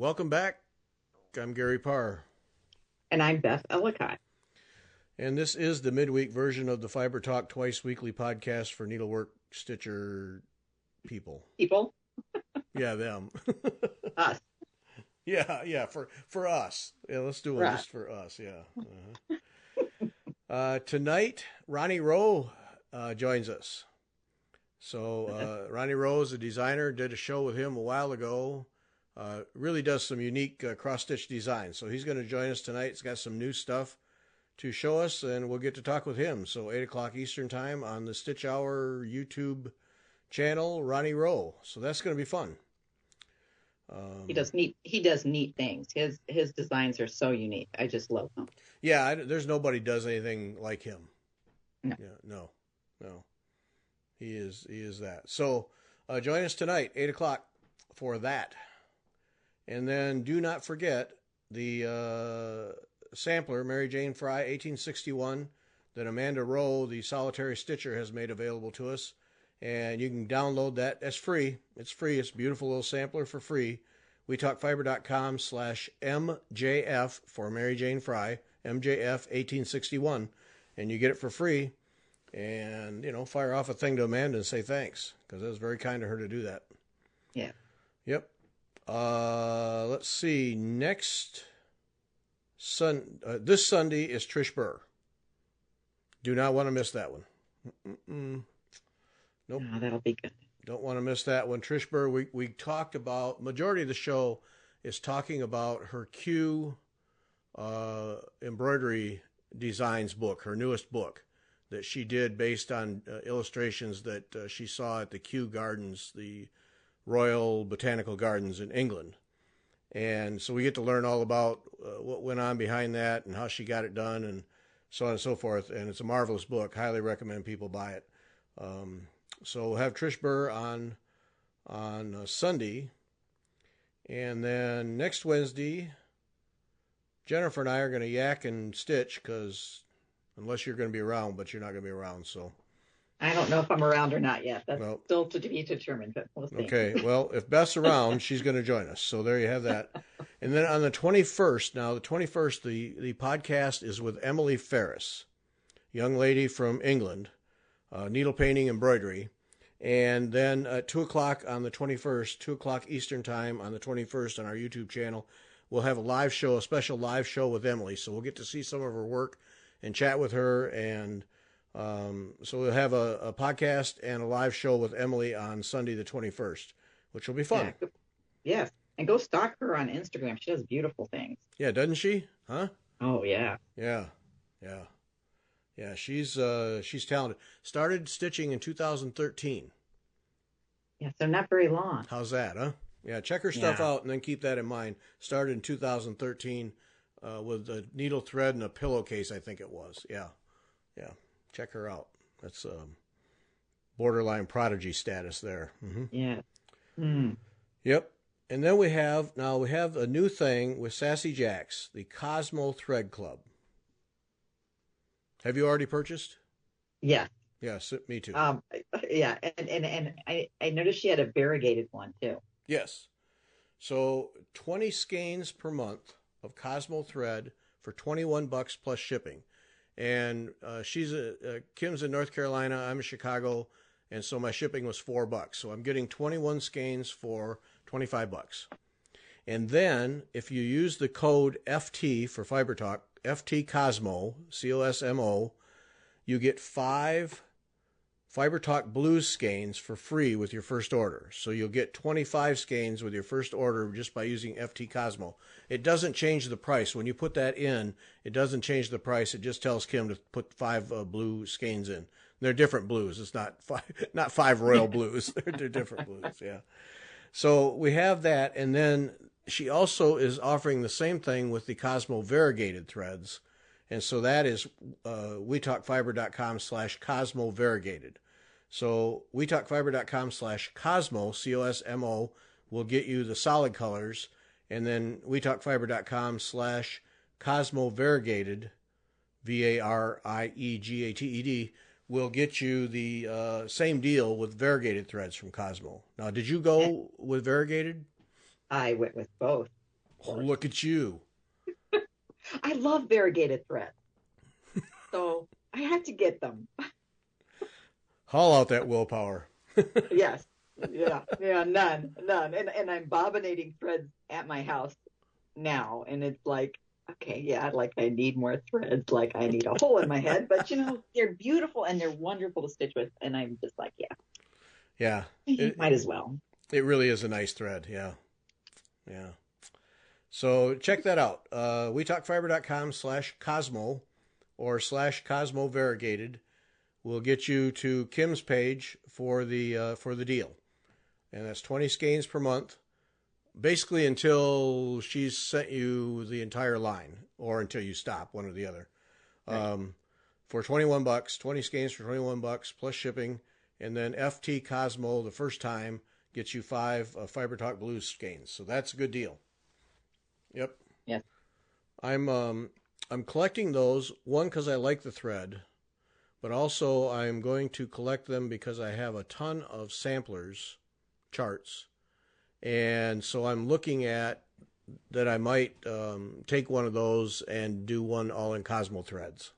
Welcome back. I'm Gary Parr. And I'm Beth Ellicott. And this is the midweek version of the Fiber Talk twice weekly podcast for needlework stitcher people. People? Yeah, them. Us. Yeah, for us. Yeah, let's do For one us. just for us, yeah. Tonight, Ronnie Rowe joins us. So Ronnie Rowe is a designer, did a show with him a while ago. Really does some unique cross-stitch designs. So he's going to join us tonight. He's got some new stuff to show us, and we'll get to talk with him. So 8 o'clock Eastern Time on the Stitch Hour YouTube channel, Ronnie Rowe. So that's going to be fun. He does neat things. His designs are so unique. I just love them. Yeah, there's nobody does anything like him. No. Yeah, no. He is that. So join us tonight, 8 o'clock for that. And then do not forget the sampler, Mary Jane Fry, 1861, that Amanda Rowe, the solitary stitcher, has made available to us. And you can download that. That's free. It's free. It's a beautiful little sampler for free. WeTalkFiber.com/MJF for Mary Jane Fry, MJF 1861. And you get it for free. And, fire off a thing to Amanda and say thanks, because it was very kind of her to do that. Yeah. Yep. Let's see. Next this Sunday is Trish Burr. Do not want to miss that one. Nope. Oh, that'll be good. Don't want to miss that one. Trish Burr, we talked about, majority of the show is talking about her Q embroidery designs book, her newest book that she did based on illustrations that she saw at the Kew Gardens, the Royal Botanical Gardens in England. And so we get to learn all about what went on behind that and how she got it done and so on and so forth. And it's a marvelous book. Highly recommend people buy it. So we'll have Trish Burr on Sunday. And then next Wednesday, Jennifer and I are going to yak and stitch, because unless you're going to be around, but you're not going to be around, so. I don't know if I'm around or not yet. That's still to be determined, but we'll see. Okay, well, if Beth's around, she's going to join us. So there you have that. And then on the 21st, the podcast is with Emily Ferris, young lady from England, needle painting, embroidery. And then at 2 o'clock on the 21st, 2 o'clock Eastern Time on the 21st on our YouTube channel, we'll have a special live show with Emily. So we'll get to see some of her work and chat with her. And so we'll have a podcast and a live show with Emily on Sunday the 21st, which will be fun. Yeah. Yes. And go stalk her on Instagram. She does beautiful things. Yeah, doesn't she? Huh? Oh, yeah. Yeah. She's talented. Started stitching in 2013. Yeah, so not very long. How's that, huh? Yeah, check her stuff out and then keep that in mind. Started in 2013 with a needle thread and a pillowcase, I think it was. Yeah. Check her out. That's borderline prodigy status there. Mm-hmm. Yeah. Mm. Yep. And then we have a new thing with Sassy Jacks, the Cosmo Thread Club. Have you already purchased? Yeah. Yes, me too. Yeah, and I noticed she had a variegated one too. Yes. So 20 skeins per month of Cosmo thread for $21 plus shipping. And Kim's in North Carolina, I'm in Chicago, and so my shipping was $4. So I'm getting 21 skeins for $25. And then if you use the code FT for Fiber Talk, FT Cosmo, COSMO, you get 5 Fiber Talk Blues skeins for free with your first order. So you'll get 25 skeins with your first order just by using FT Cosmo. It doesn't change the price. When you put that in, it doesn't change the price. It just tells Kim to put 5 blue skeins in. They're different blues. It's not five royal blues. They're different blues, yeah. So we have that, and then she also is offering the same thing with the Cosmo variegated threads. And so that is WeTalkFiber.com/Cosmo variegated. So WeTalkFiber.com/Cosmo, COSMO, will get you the solid colors. And then WeTalkFiber.com/Cosmo variegated, VARIEGATED, will get you the same deal with variegated threads from Cosmo. Now, did you go with variegated? I went with both. Oh, look at you. I love variegated thread. So I had to get them. Haul out that willpower. Yes. Yeah. Yeah. None. And I'm bobbinating threads at my house now. And it's like, okay, yeah, like I need more threads. Like I need a hole in my head. But they're beautiful and they're wonderful to stitch with. And I'm just like, yeah, Yeah. might as well. It really is a nice thread. Yeah. Yeah. So check that out. WeTalkFiber.com/Cosmo or /Cosmo Variegated will get you to Kim's page for the deal. And that's 20 skeins per month, basically until she's sent you the entire line or until you stop, one or the other. Right. For $21, 20 skeins for $21 plus shipping. And then FT Cosmo the first time gets you 5 Fiber Talk Blues skeins. So that's a good deal. Yep. Yes. I'm collecting those, one, because I like the thread, but also I'm going to collect them because I have a ton of samplers, charts, and so I'm looking at that I might take one of those and do one all in Cosmo threads.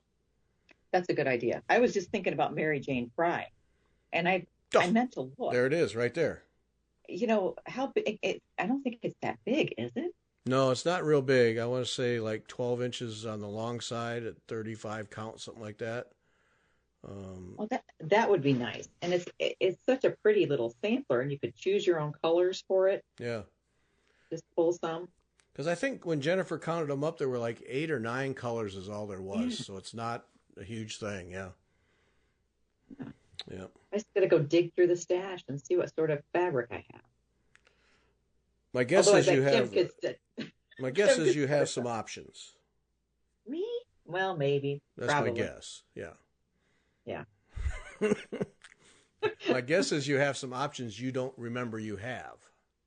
That's a good idea. I was just thinking about Mary Jane Fry, and I meant to look. There it is, right there. How big? I don't think it's that big, is it? No, it's not real big. I want to say like 12 inches on the long side at 35 count, something like that. Well, that would be nice, and it's such a pretty little sampler, and you could choose your own colors for it. Yeah. Just pull some. Because I think when Jennifer counted them up, there were like 8 or 9 colors is all there was, so it's not a huge thing. Yeah. Yeah. I just gotta go dig through the stash and see what sort of fabric I have. My guess is you have. My guess is you have some options. Me? Well, maybe. That's probably. my guess. Yeah. Yeah. My guess is you have some options you don't remember you have.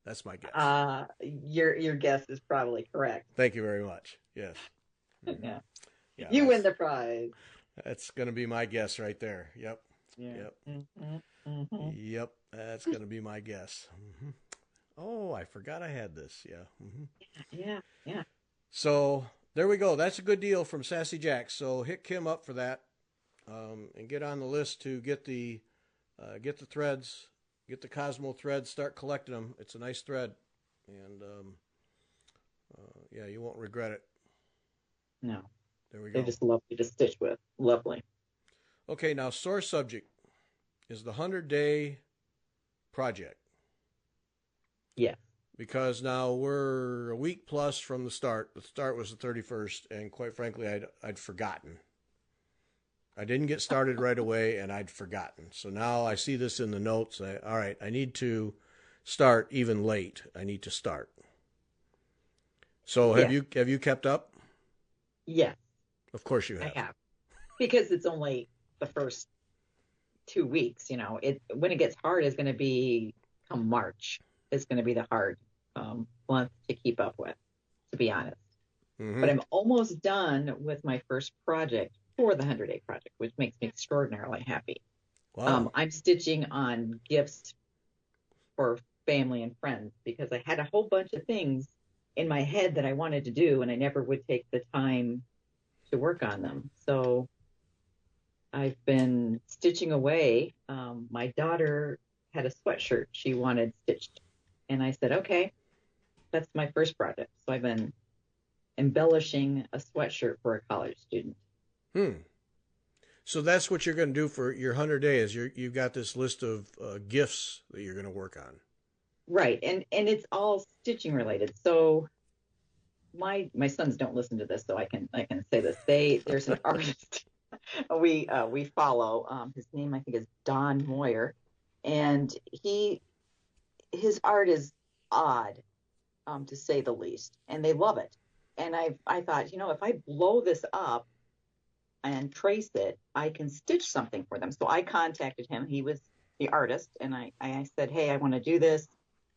That's my guess. Your guess is probably correct. Thank you very much. Yes. Yeah. You win the prize. That's going to be my guess right there. Yep. Yeah. Yep. Mm-hmm. Yep. That's going to be my guess. Mm-hmm. Oh, I forgot I had this. Yeah. Mm-hmm. Yeah. So there we go. That's a good deal from Sassy Jack. So hit Kim up for that, and get on the list to get the threads, get the Cosmo threads, start collecting them. It's a nice thread, and yeah, you won't regret it. No. There we go. They're just lovely to stitch with. Lovely. Okay, now sore subject is the 100-day project. Yeah. Because now we're a week plus from the start. The start was the 31st, and quite frankly, I'd forgotten. I didn't get started right away, and I'd forgotten. So now I see this in the notes. All right, I need to start even late. I need to start. So have you kept up? Yes. Of course you have. I have. Because it's only the first 2 weeks, when it gets hard is going to be come March. It's going to be the hard month to keep up with, to be honest. Mm-hmm. But I'm almost done with my first project for the 100-day project, which makes me extraordinarily happy. Wow. I'm stitching on gifts for family and friends because I had a whole bunch of things in my head that I wanted to do, and I never would take the time to work on them. So I've been stitching away. My daughter had a sweatshirt she wanted stitched. And I said, okay, that's my first project. So I've been embellishing a sweatshirt for a college student. So that's what you're going to do for your 100 days. You've got this list of gifts that you're going to work on. Right. And it's all stitching related. So my sons don't listen to this, so I can say this. There's an artist we follow. His name, I think, is Don Moyer. And his art is odd, to say the least, and they love it. And I thought, if I blow this up and trace it, I can stitch something for them. So I contacted him. He was the artist, and I said, hey, I want to do this.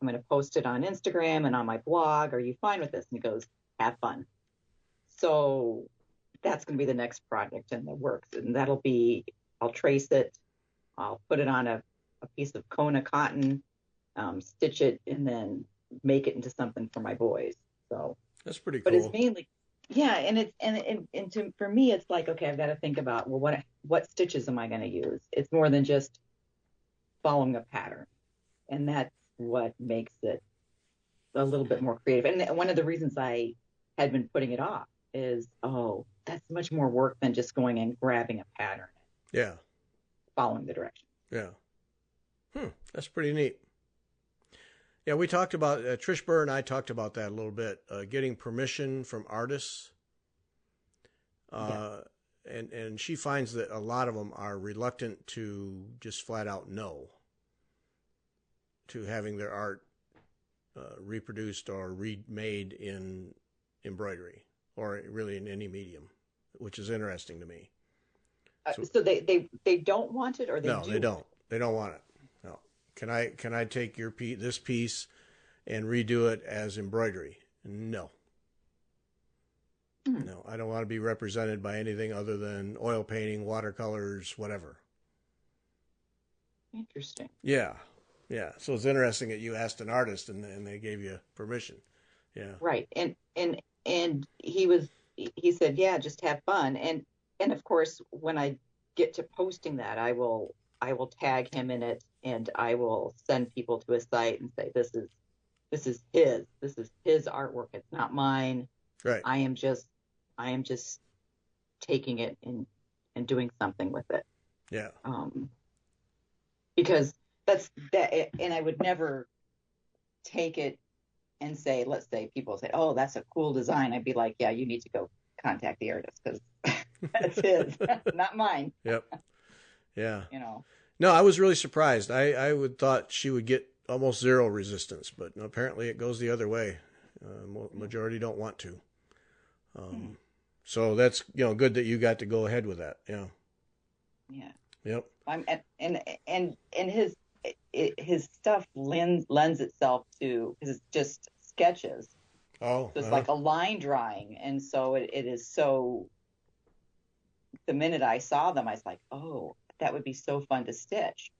I'm going to post it on Instagram and on my blog. Are you fine with this? And he goes, have fun. So that's going to be the next project in the works, and I'll trace it. I'll put it on a piece of Kona cotton, stitch it, and then make it into something for my boys. So That's pretty but it's cool. mainly, yeah. And it's, for me, it's like, okay, I've got to think about, well, what stitches am I going to use? It's more than just following a pattern. And that's what makes it a little bit more creative. And one of the reasons I had been putting it off is, oh, that's much more work than just going and grabbing a pattern, Yeah. following the direction. Yeah. That's pretty neat. Yeah, we talked about Trish Burr and I talked about that a little bit. Getting permission from artists, Yes. and she finds that a lot of them are reluctant to just flat out no to having their art reproduced or remade in embroidery or really in any medium, which is interesting to me. So So they don't want it, or they no, do they want don't. They don't want it. No. Can I take this piece and redo it as embroidery? No. it? No, I don't want to be represented by anything other than oil painting, watercolors, whatever. Interesting. Yeah. Yeah. So it's interesting that you asked an artist and they gave you permission. Yeah. Right. And he said, yeah, just have fun. And of course, when I get to posting that, I will tag him in it, and I will send people to his site and say, this is his artwork. It's not mine. Right. I am just taking it and doing something with it. Yeah. Because that's that, and I would never take it and say, let's say people say, oh, that's a cool design. I'd be like, yeah, you need to go contact the artist because that's his, not mine. Yep. Yeah. You know. No, I was really surprised. I would thought she would get almost zero resistance, but apparently it goes the other way. Majority don't want to. So that's good that you got to go ahead with that. Yeah. Yeah. Yep. And his stuff lends itself to, because it's just sketches. Oh. So it's like a line drawing, and so it is so. The minute I saw them, I was like, oh, that would be so fun to stitch.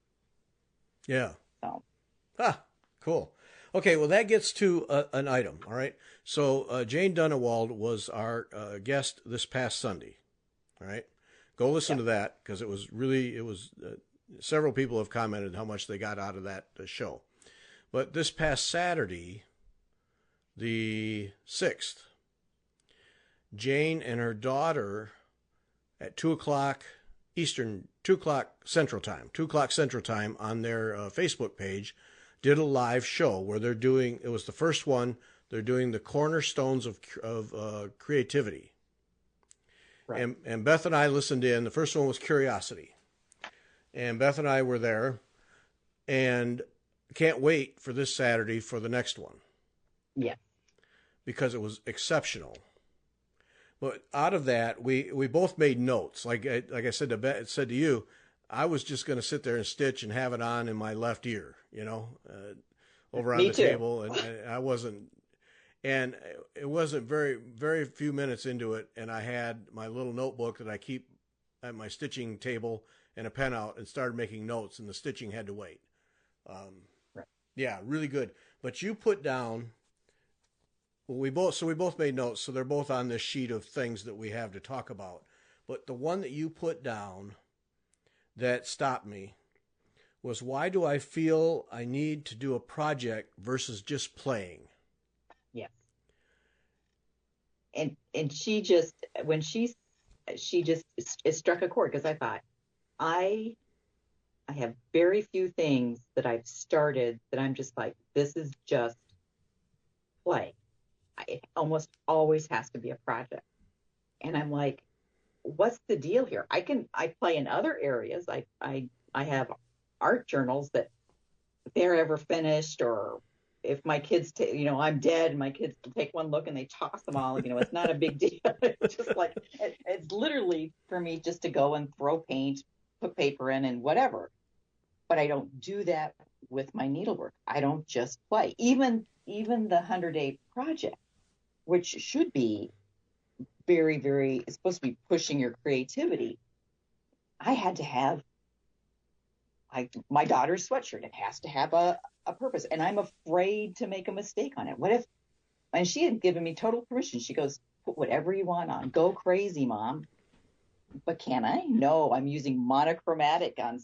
Yeah. So. Cool. Okay, well, that gets to an item, all right? So Jane Dunewald was our guest this past Sunday, all right? Go listen to that, because it was several people have commented how much they got out of that show. But this past Saturday, the 6th, Jane and her daughter at 2 o'clock Eastern, 2 o'clock Central Time on their Facebook page, did a live show where it was the first one, they're doing the cornerstones of creativity. Right. And Beth and I listened in. The first one was Curiosity. And Beth and I were there and can't wait for this Saturday for the next one. Yeah. Because it was exceptional. But out of that, we both made notes. Like I said to you, I was just going to sit there and stitch and have it on in my left ear, over on Me the too. table, and I wasn't. And it wasn't very, very few minutes into it, and I had my little notebook that I keep at my stitching table and a pen out, and started making notes, and the stitching had to wait. Right. Yeah, really good. But you put down. Well, we both made notes, so they're both on this sheet of things that we have to talk about. But the one that you put down that stopped me was, why do I feel I need to do a project versus just playing? Yeah. And she just, when she just, it struck a chord, because I thought, I have very few things that I've started that I'm just like, this is just play. It almost always has to be a project. And I'm like, what's the deal here? I play in other areas. I have art journals that, if they're ever finished, or if my kids, I'm dead, my kids take one look and they toss them all. It's not a big deal. It's just like, it's literally for me just to go and throw paint, put paper in, and whatever. But I don't do that with my needlework. I don't just play. Even the 100-day project, which should be very, very, it's supposed to be pushing your creativity. I had to have, my daughter's sweatshirt. It has to have a purpose, and I'm afraid to make a mistake on it. What if and she had given me total permission. She goes, put whatever you want on. Go crazy, Mom. But can I? No, I'm using monochromatic on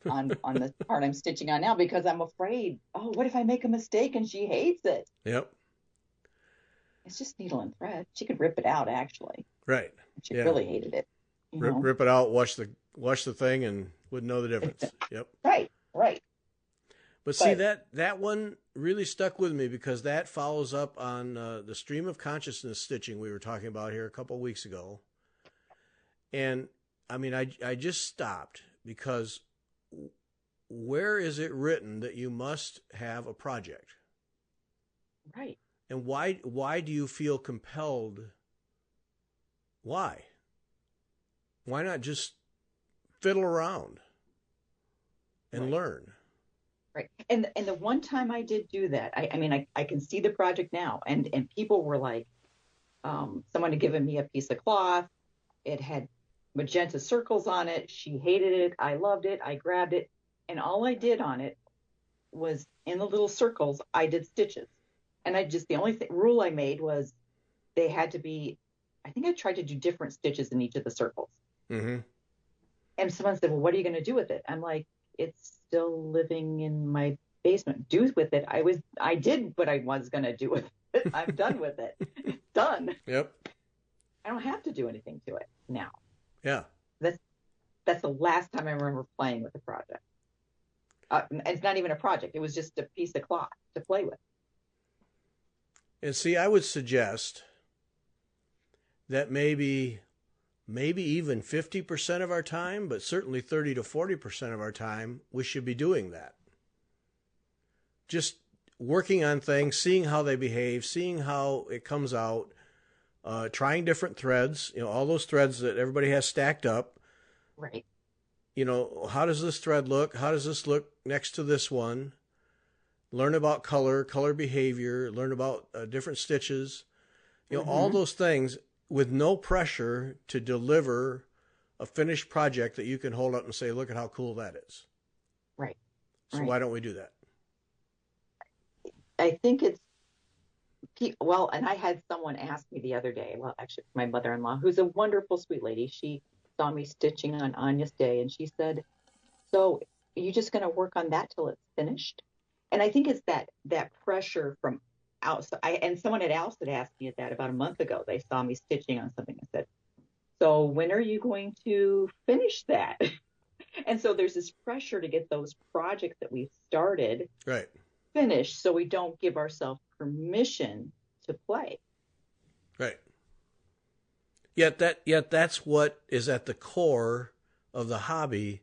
the part I'm stitching on now because I'm afraid, oh, what if I make a mistake and she hates it? Yep. It's just needle and thread. She could rip it out, actually. Right. She really hated it. Rip it out, wash the thing, and wouldn't know the difference. Yep. Right. But see, that one really stuck with me because that follows up on the stream of consciousness stitching we were talking about here a couple of weeks ago. And I mean, I just stopped because where is it written that you must have a project? Right. And why do you feel compelled? Why? Why not just fiddle around and learn? Right. And the one time I did do that, I mean, I can see the project now, and people were like, someone had given me a piece of cloth. It had magenta circles on it. She hated it. I loved it. I grabbed it. And all I did on it was in the little circles, I did stitches. And the only rule I made was they had to be, I think I tried to do different stitches in each of the circles. Mm-hmm. And someone said, well, what are you going to do with it? I'm like, it's still living in my basement. Do with it. I did what I was going to do with it. I'm done with it. It's done. Yep. I don't have to do anything to it now. Yeah. That's the last time I remember playing with the project. It's not even a project. It was just a piece of cloth to play with. And see, I would suggest that maybe even 50% of our time, but certainly 30 to 40% of our time, we should be doing that. Just working on things, seeing how they behave, seeing how it comes out, trying different threads, all those threads that everybody has stacked up. Right. How does this thread look? How does this look next to this one? Learn about color behavior, learn about different stitches, all those things with no pressure to deliver a finished project that you can hold up and say, look at how cool that is. Right. So why don't we do that? I think it's, well, and I had someone ask me the other day, well, actually my mother-in-law, who's a wonderful, sweet lady. She saw me stitching on Anya's day and she said, so are you just going to work on that till it's finished? And I think it's that pressure from outside. And someone had asked me that about a month ago. They saw me stitching on something and said, so when are you going to finish that? And so there's this pressure to get those projects that we've started finished so we don't give ourselves permission to play. Right. Yet that's what is at the core of the hobby,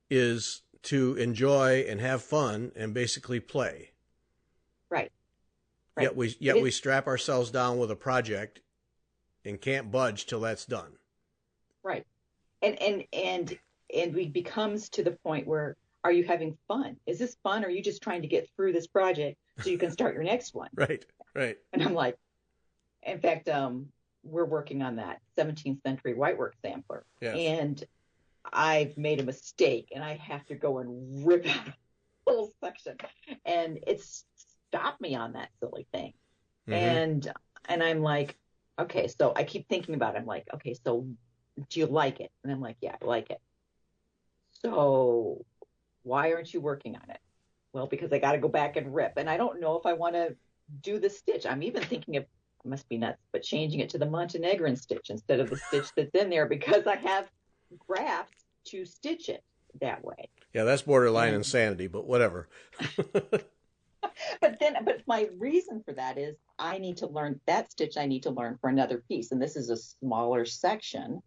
is to enjoy and have fun and basically play. Right. Yet we strap ourselves down with a project and can't budge till that's done. Right. And it becomes to the point where, are you having fun? Is this fun? Or are you just trying to get through this project so you can start your next one? Right. And I'm like, in fact, we're working on that 17th century whitework sampler. Yes. And I've made a mistake and I have to go and rip out a whole section. And it's stopped me on that silly thing. Mm-hmm. And I'm like, okay, so I keep thinking about it. I'm like, okay, so do you like it? And I'm like, yeah, I like it. So why aren't you working on it? Well, because I got to go back and rip. And I don't know if I want to do the stitch. I'm even thinking of, it must be nuts, but changing it to the Montenegrin stitch instead of the stitch that's in there because I have grafts to stitch it that way. Yeah, that's borderline insanity, but whatever. But my reason for that is I need to learn that stitch. I need to learn for another piece. And this is a smaller section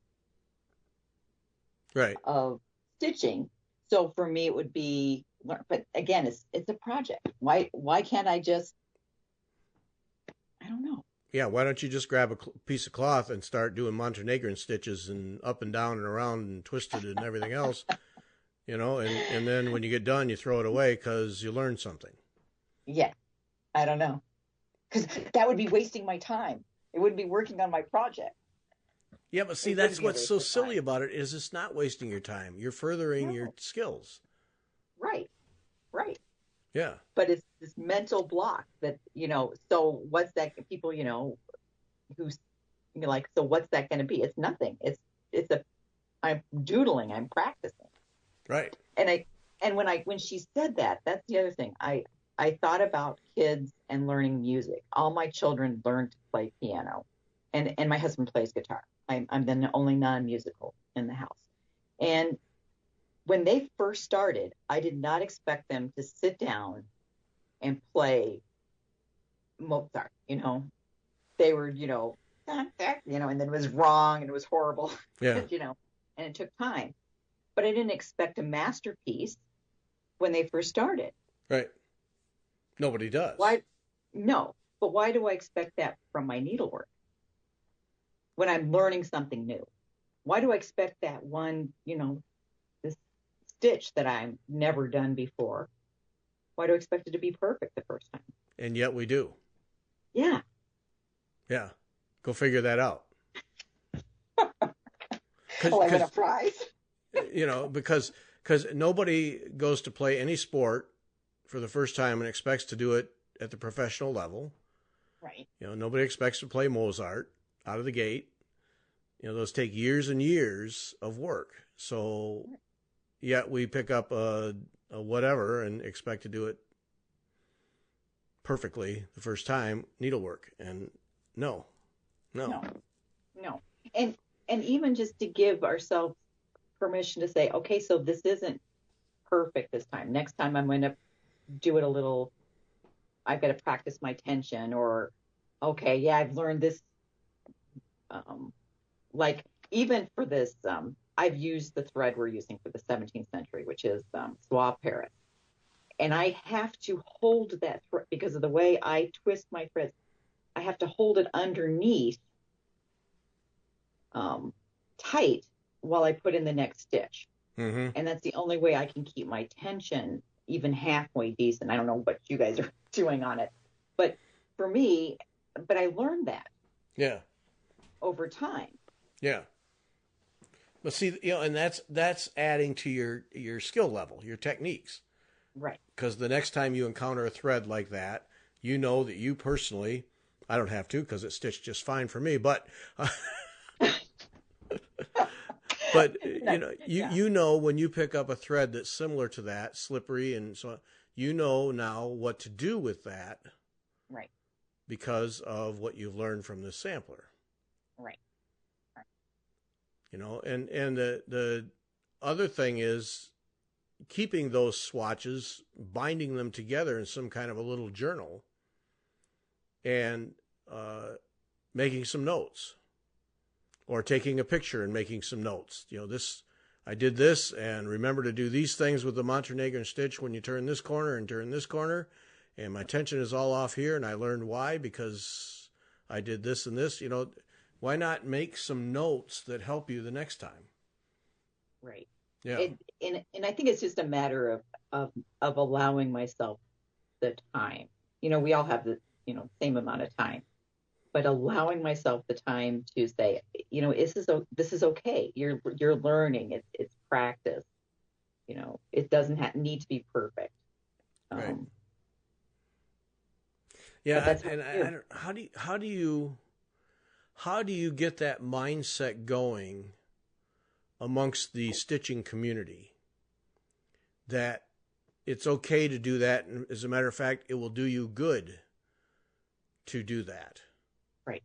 of stitching. So for me, it would be, but again, it's a project. Why can't I just, I don't know. Yeah, why don't you just grab a piece of cloth and start doing Montenegrin stitches and up and down and around and twisted and everything else, and then when you get done, you throw it away because you learned something. Yeah, I don't know. Because that would be wasting my time. It wouldn't be working on my project. Yeah, but see, that's what's so silly about it is it's not wasting your time. You're furthering your skills. Right. Yeah. But it's this mental block that, so what's that, people, who's like, so what's that going to be? It's nothing. I'm doodling, I'm practicing. Right. And when she said that, that's the other thing. I thought about kids and learning music. All my children learned to play piano, and my husband plays guitar. I'm the only non-musical in the house. And when they first started, I did not expect them to sit down and play Mozart. They were, and then it was wrong and it was horrible. Yeah. And it took time. But I didn't expect a masterpiece when they first started. Right. Nobody does. Why? No. But why do I expect that from my needlework when I'm learning something new? Why do I expect that one, this stitch that I've never done before? Why do I expect it to be perfect the first time? And yet we do. Yeah. Yeah. Go figure that out. I win a prize. Because nobody goes to play any sport for the first time and expects to do it at the professional level. Right. Nobody expects to play Mozart out of the gate. Those take years and years of work. So yet we pick up a whatever and expect to do it perfectly the first time, needlework. And no. And even just to give ourselves permission to say, okay, so this isn't perfect this time. Next time I'm going to do it a little, I've got to practice my tension, or, okay, yeah, I've learned this. Like even for this, I've used the thread we're using for the 17th century, which is Swa Parrot. And I have to hold that thread because of the way I twist my threads. I have to hold it underneath tight while I put in the next stitch. Mm-hmm. And that's the only way I can keep my tension even halfway decent. I don't know what you guys are doing on it, but for me, I learned that. Yeah. Over time. Yeah. But see, and that's adding to your skill level, your techniques. Right. Because the next time you encounter a thread like that, that you personally, I don't have to because it's stitched just fine for me, but but when you pick up a thread that's similar to that, slippery and so on, now what to do with that. Right. Because of what you've learned from the sampler. Right. And the other thing is keeping those swatches, binding them together in some kind of a little journal, and making some notes, or taking a picture and making some notes. I did this, and remember to do these things with the Montenegrin stitch when you turn this corner and turn this corner, and my tension is all off here, and I learned why because I did this and this. Why not make some notes that help you the next time? Right. Yeah. And I think it's just a matter of allowing myself the time. We all have the same amount of time, but allowing myself the time to say, this is okay. You're learning. It's practice. It doesn't need to be perfect. Right. Yeah. And how do you get that mindset going amongst the stitching community that it's okay to do that, and as a matter of fact, it will do you good to do that? Right.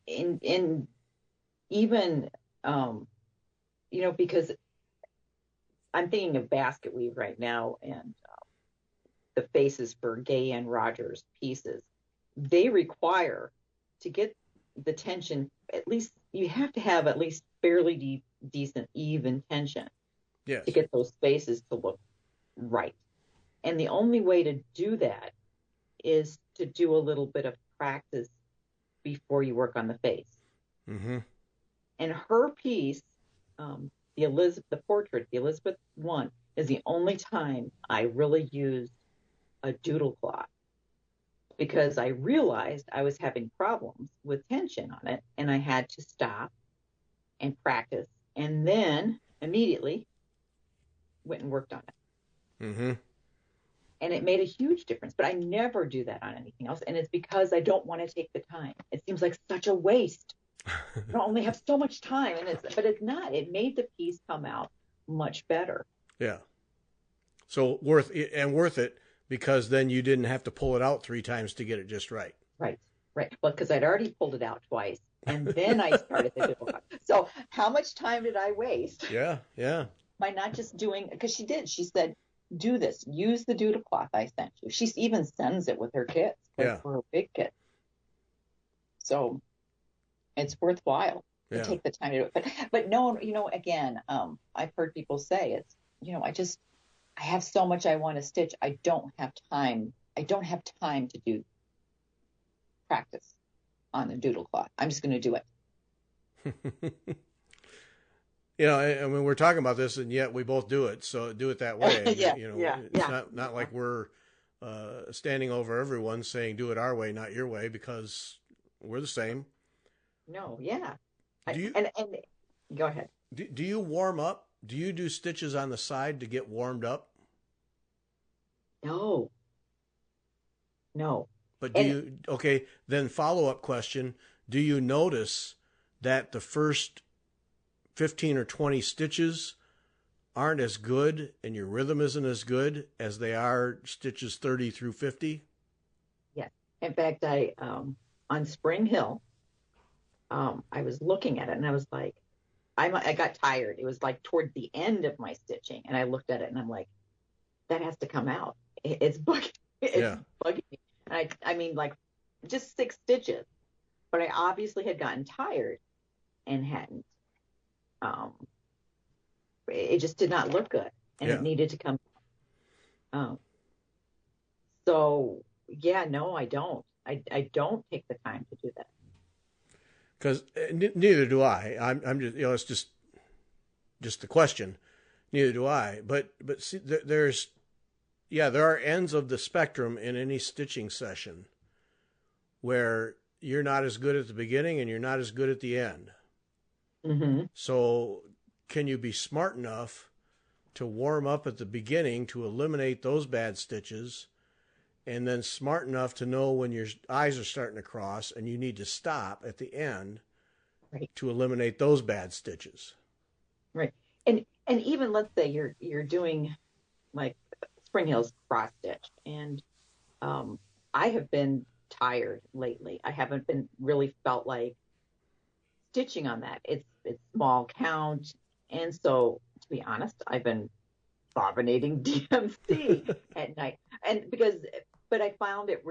And even because I'm thinking of basket weave right now, and the faces for Gay and Rogers pieces, they require to get the tension, at least you have to have at least fairly decent even tension. Yes. To get those faces to look right. And the only way to do that is to do a little bit of practice before you work on the face. Mm-hmm. And her piece, the portrait, the Elizabeth one, is the only time I really used a doodle cloth, because I realized I was having problems with tension on it, and I had to stop and practice, and then immediately went and worked on it. Mm-hmm. And it made a huge difference. But I never do that on anything else. And it's because I don't want to take the time. It seems like such a waste. I only have so much time, but it's not. It made the piece come out much better. Yeah. So worth it because then you didn't have to pull it out 3 times to get it just right. Right. Well, because I'd already pulled it out twice, and then I started the doodle cloth. So how much time did I waste? Yeah. By not just doing, because she did. She said, do this. Use the doodle cloth I sent you. She even sends it with her kits, for her big kit. So it's worthwhile to take the time to do it. But no, again, I've heard people say it's, I have so much I want to stitch. I don't have time. I don't have time to do practice on the doodle cloth. I'm just going to do it. I mean, we're talking about this, and yet we both do it. So do it that way. It's not like we're standing over everyone saying do it our way, not your way, because we're the same. No, yeah. Do you, and go ahead. Do you warm up? Do you do stitches on the side to get warmed up? No. But then follow-up question, do you notice that the first 15 or 20 stitches aren't as good and your rhythm isn't as good as they are stitches 30 through 50? Yes. In fact, I on Spring Hill, I was looking at it and I was like, I got tired. It was like toward the end of my stitching, and I looked at it and I'm like, that has to come out. It's bugging. Bugging me. And I mean, like just 6 stitches, but I obviously had gotten tired and hadn't. It just did not look good, and it needed to come. So yeah, no, I don't. I don't take the time to do that. Because neither do I. I'm just, it's just the question. Neither do I. But see, there are ends of the spectrum in any stitching session where you're not as good at the beginning and you're not as good at the end. Mm-hmm. So can you be smart enough to warm up at the beginning to eliminate those bad stitches, and then smart enough to know when your eyes are starting to cross and you need to stop at the end to eliminate those bad stitches? Right. And even let's say you're doing like Spring Hill's cross stitch, and I have been tired lately. I haven't been really felt like stitching on that. It's small count, and so to be honest, I've been bobinating DMC at night, but I found it.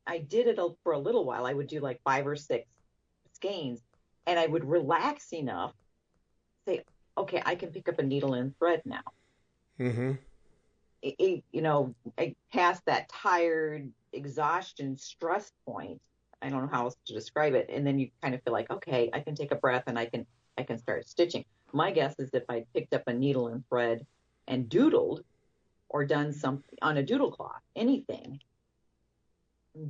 I did it for a little while. I would do like 5 or 6 skeins, and I would relax enough, say, okay, I can pick up a needle and thread now. Mm-hmm. I passed that tired, exhaustion, stress point. I don't know how else to describe it. And then you kind of feel like, okay, I can take a breath and I can start stitching. My guess is if I picked up a needle and thread and doodled or done something on a doodle cloth, anything,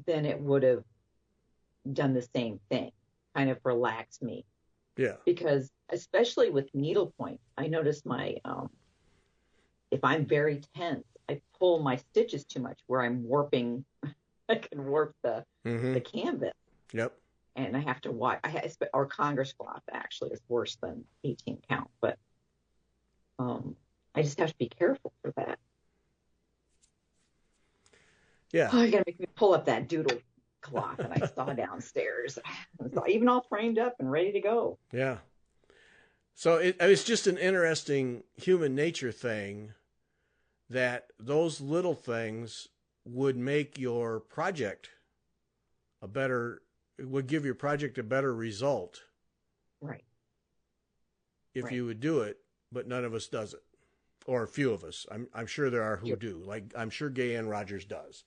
then it would have done the same thing, kind of relaxed me. Yeah. Because especially with needlepoint, I notice if I'm very tense, I pull my stitches too much where I'm warping. I can warp the canvas. Yep. And I have to watch. Or Congress cloth actually is worse than 18 count, but I just have to be careful for that. Yeah. Oh, you gotta make me pull up that doodle cloth that I saw downstairs. It's even all framed up and ready to go. Yeah. So it's just an interesting human nature thing that those little things would make your project would give your project a better result. Right. If you would do it, but none of us does it. Or a few of us. I'm sure there are who do. Like I'm sure Gay Ann Rogers does.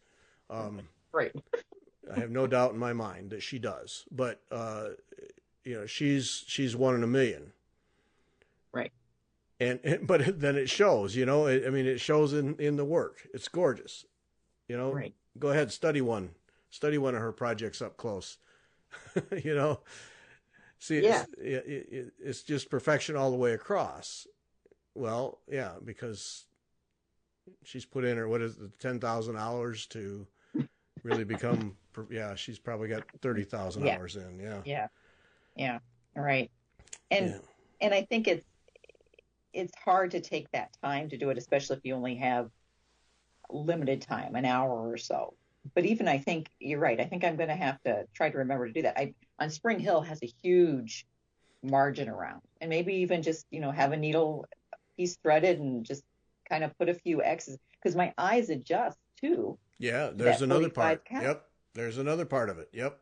Right. I have no doubt in my mind that she does. But she's one in a million. Right. But then it shows, it shows in the work. It's gorgeous. Right. Go ahead, study one of her projects up close. See, it's just perfection all the way across. Well, yeah, because she's put in her, what is it, 10,000 hours to really become, yeah, she's probably got 30,000 Yeah. hours in. Yeah. Yeah. Yeah. Right. And Yeah. and I think it's hard to take that time to do it, especially if you only have limited time, an hour or so. But even I think you're right. I think I'm going to have to try to remember to do that. I on Spring Hill has a huge margin around, and maybe even just have a needle piece threaded and just kind of put a few X's because my eyes adjust too Yeah. to There's that another 45 part. count. Yep. There's another part of it. Yep.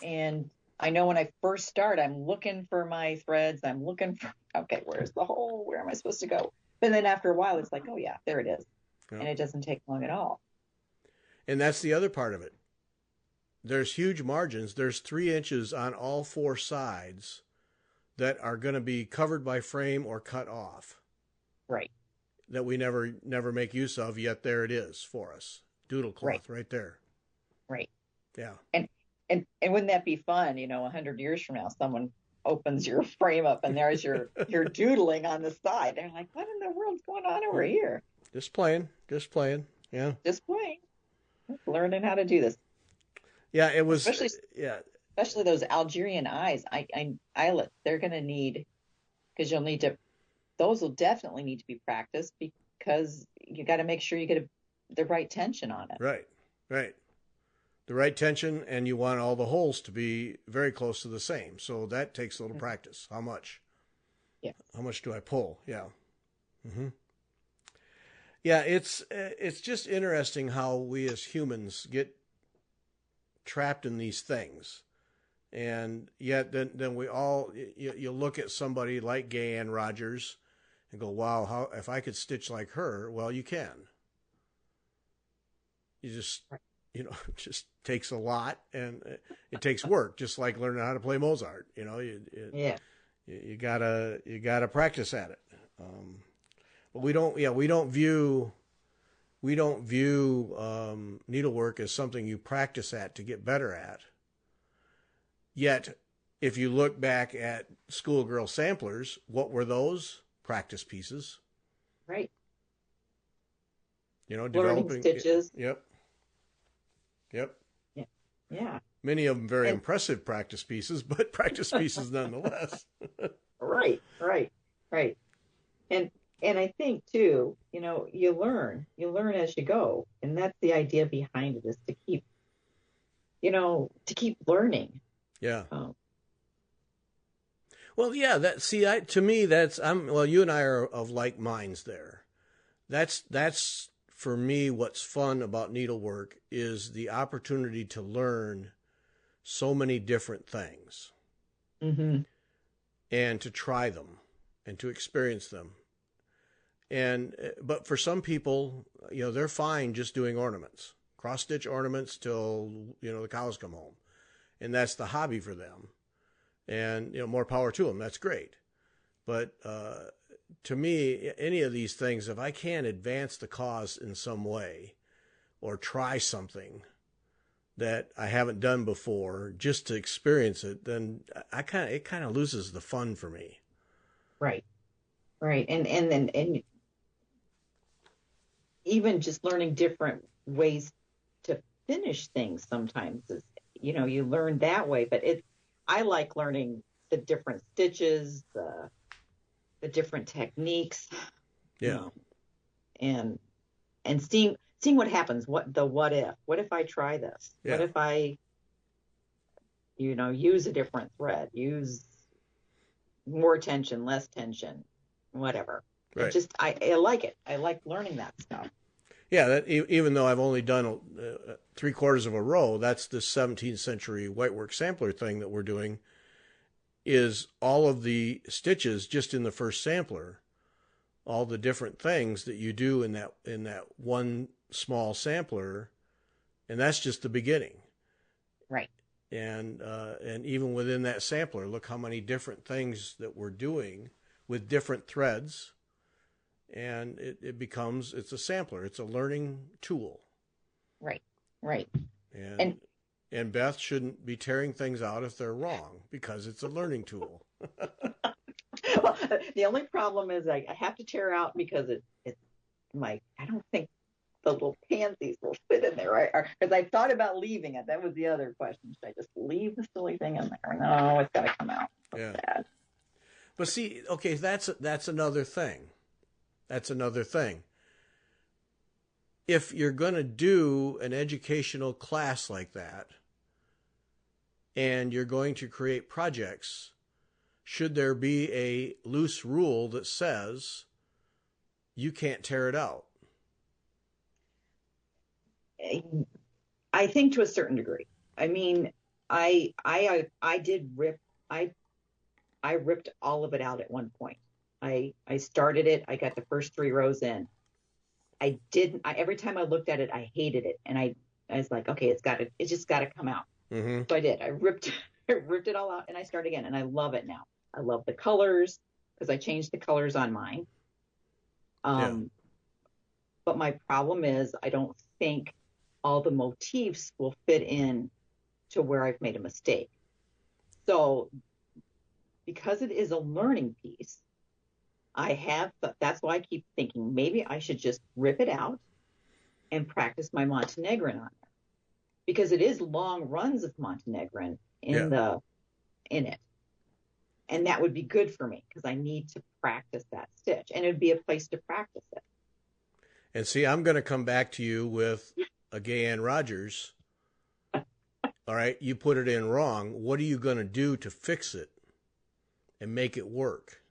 And I know when I first start, I'm looking for my threads. I'm looking for, okay, where's the hole? Where am I supposed to go? But then after a while, it's like, oh yeah, there it is. Yep. And it doesn't take long at all. And that's the other part of it. There's huge margins. There's 3 inches on all 4 sides that are going to be covered by frame or cut off. Right. That we never make use of, yet there it is for us. Doodle cloth right there. Right. Yeah. And wouldn't that be fun? 100 years from now, someone opens your frame up and there's your doodling on the side. They're like, what in the world's going on over here? Just playing. Yeah. Just playing. Learning how to do this. Yeah, it was. Especially those Algerian eyes. Eyelets. They're going to need, because you'll need to. Those will definitely need to be practiced because you got to make sure you get the right tension on it. Right. The right tension, and you want all the holes to be very close to the same. So that takes a little practice. How much? Yeah. How much do I pull? Yeah. Mm-hmm. Yeah, it's just interesting how we as humans get trapped in these things, and yet then we all you look at somebody like Gay Ann Rogers and go, wow, how if I could stitch like her? Well, you can. You just it just takes a lot, and it takes work, just like learning how to play Mozart. You gotta practice at it. But we don't view needlework as something you practice at to get better at. Yet, if you look back at schoolgirl samplers, what were those? Practice pieces. Right. Developing learning stitches. Yep. Yeah. Many of them very impressive practice pieces, but practice pieces nonetheless. Right. And I think too, you learn as you go. And that's the idea behind it, is to keep learning. Yeah. Well, yeah, to me, you and I are of like minds there. That's for me, what's fun about needlework is the opportunity to learn so many different things. Mm-hmm. And to try them and to experience them. But for some people, they're fine just doing ornaments, cross stitch ornaments till, the cows come home. And that's the hobby for them. And, more power to them. That's great. But to me, any of these things, if I can't advance the cause in some way or try something that I haven't done before just to experience it, then it kind of loses the fun for me. Right. And even just learning different ways to finish things sometimes is, you learn that way, but I like learning the different stitches, the different techniques. Yeah. And seeing what happens, what if I try this? Yeah. What if I, use a different thread, use more tension, less tension, whatever. Right. I like it. I like learning that stuff. Yeah, that even though I've only done 3/4 of a row, that's the 17th century whitework sampler thing that we're doing, is all of the stitches just in the first sampler, all the different things that you do in that one small sampler, and that's just the beginning. Right. And even within that sampler, look how many different things that we're doing with different threads. And it's a sampler. It's a learning tool. Right. And Beth shouldn't be tearing things out if they're wrong, because it's a learning tool. Well, the only problem is I have to tear out because it's I'm like, I don't think the little pansies will fit in there, right? Because I thought about leaving it. That was the other question. Should I just leave the silly thing in there? No, it's got to come out. So Yeah. sad. But see, okay, that's another thing. That's another thing. If you're going to do an educational class like that, and you're going to create projects, should there be a loose rule that says you can't tear it out? I think to a certain degree. I mean, I did rip. I ripped all of it out at one point. I started it. I got the first 3 rows in. I didn't. Every time I looked at it, I hated it, and I was like, okay, it's just got to come out. Mm-hmm. So I did. I ripped it all out, and I started again, and I love it now. I love the colors because I changed the colors on mine. But my problem is I don't think all the motifs will fit in to where I've made a mistake. So because it is a learning piece, that's why I keep thinking maybe I should just rip it out and practice my Montenegrin on there, because it is long runs of Montenegrin in it. And that would be good for me because I need to practice that stitch, and it'd be a place to practice it. And see, I'm going to come back to you with a Gay Ann Rogers. All right, you put it in wrong. What are you going to do to fix it and make it work?